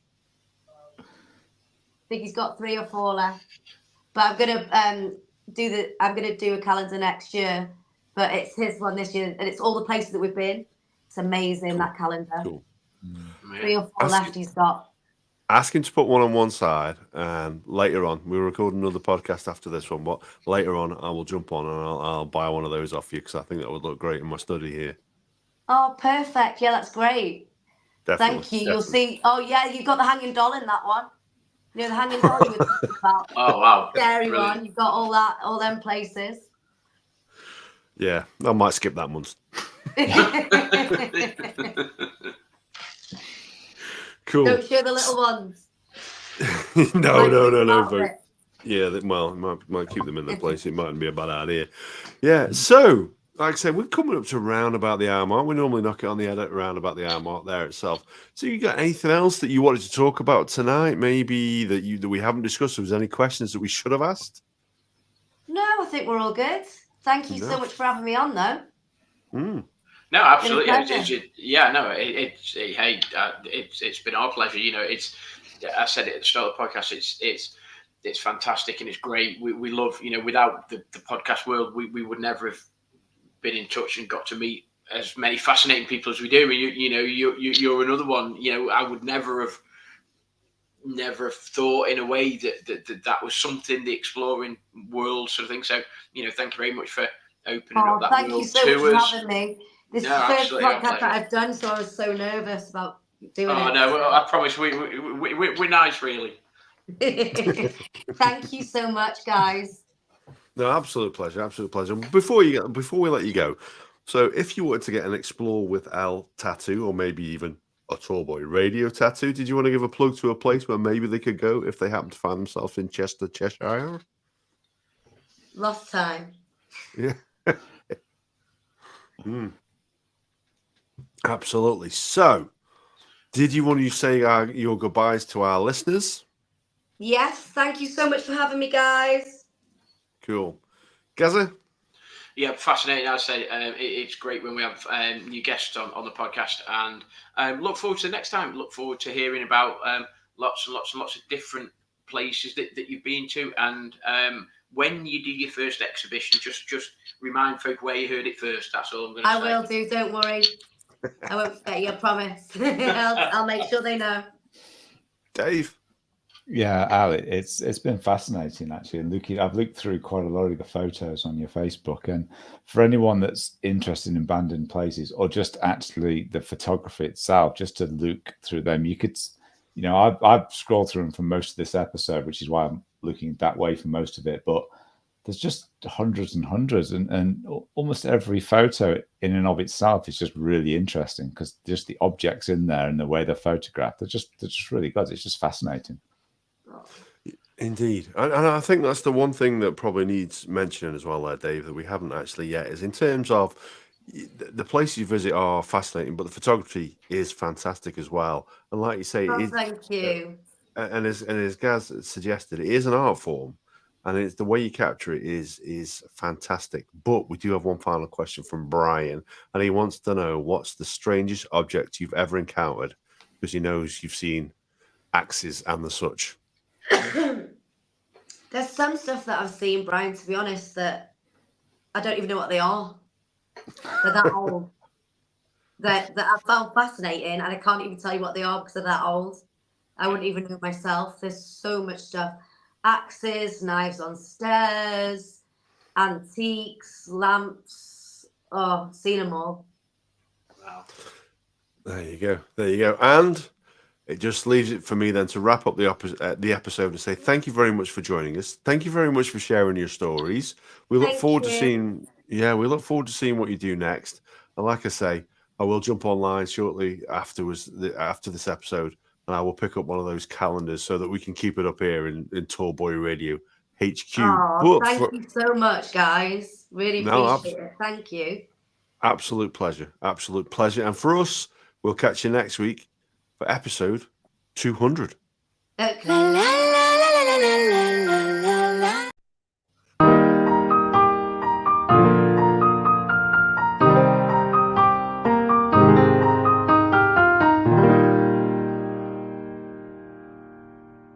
I think he's got 3 or 4 left. But I'm gonna do a calendar next year. But it's his one this year, and it's all the places that we've been. It's amazing, that calendar. Cool. 3 or 4 left he's got. Ask him to put one on one side, and later on, we'll record another podcast after this one, but later on I will jump on and I'll buy one of those off you, because I think that would look great in my study here. Oh, perfect. Yeah, that's great. Definitely. Thank you. Definitely. You'll see. Oh, yeah, you've got the hanging doll in that one. The hanging doll you were talking about. Oh, wow. Scary one. You've got all them places. Yeah, I might skip that month. Cool. Don't show the little ones. No. But yeah, might keep them in their place. It mightn't be a bad idea. Yeah. So, like I said, we're coming up to round about the hour mark. We normally knock it on the edit around about the hour mark there itself. So, you got anything else that you wanted to talk about tonight? Maybe that we haven't discussed? If there's any questions that we should have asked? No, I think we're all good. Thank you so much for having me on, though. No, absolutely. It's been our pleasure. I said it at the start of the podcast. It's fantastic and it's great. We love, without the podcast world, we would never have been in touch and got to meet as many fascinating people as we do. And you're another one. I would never have thought in a way that was something, the exploring world sort of thing. So thank you very much for opening up that thank world you so to much us. for having me. This is the first podcast that I've done, so I was so nervous about doing it. Oh no, I promise we're nice, really. Thank you so much, guys. No, absolute pleasure. Before we let you go, so if you wanted to get an Explore with Elle tattoo, or maybe even a Tallboy Radio tattoo, did you want to give a plug to a place where maybe they could go if they happen to find themselves in Cheshire? Lost time. Yeah. Absolutely. So, did you want to say your goodbyes to our listeners? Yes. Thank you so much for having me, guys. Cool. Gaza? Yeah, fascinating. As I said, it's great when we have new guests on the podcast, and look forward to the next time. Look forward to hearing about lots and lots of different places that you've been to, and when you do your first exhibition, just remind folk where you heard it first. That's all I'm going to say. I will do. Don't worry. I won't forget you. I promise. I'll make sure they know. Dave? Yeah, Al, it's been fascinating actually, and I've looked through quite a lot of the photos on your Facebook, and for anyone that's interested in abandoned places or just actually the photography itself, just to look through them, you could, I've scrolled through them for most of this episode, which is why I'm looking that way for most of it, but there's just hundreds and hundreds, and almost every photo in and of itself is just really interesting, because just the objects in there and the way they're photographed, they're just really good. It's just fascinating. Indeed. And I think that's the one thing that probably needs mentioning as well there, Dave, that we haven't actually yet, is in terms of the places you visit are fascinating, but the photography is fantastic as well. And like you say, thank you. and as Gaz suggested, it is an art form, and it's the way you capture it is fantastic. But we do have one final question from Brian, and he wants to know what's the strangest object you've ever encountered, because he knows you've seen axes and the such. There's some stuff that I've seen, Brian, to be honest, that I don't even know what they are. They're that old. That I found fascinating, and I can't even tell you what they are because they're that old. I wouldn't even know myself. There's so much stuff. Axes, knives on stairs, antiques, lamps. Oh, seen them all. Wow. There you go. There you go. And it just leaves it for me then to wrap up the episode and say thank you very much for joining us. Thank you very much for sharing your stories. We look forward to seeing. Yeah, we look forward to seeing what you do next. And like I say, I will jump online shortly after this episode, and I will pick up one of those calendars so that we can keep it up here in Tall Boy Radio HQ. Oh, thank you so much, guys. Really appreciate it. Thank you. Absolute pleasure. Absolute pleasure. And for us, we'll catch you next week for episode 200. Okay.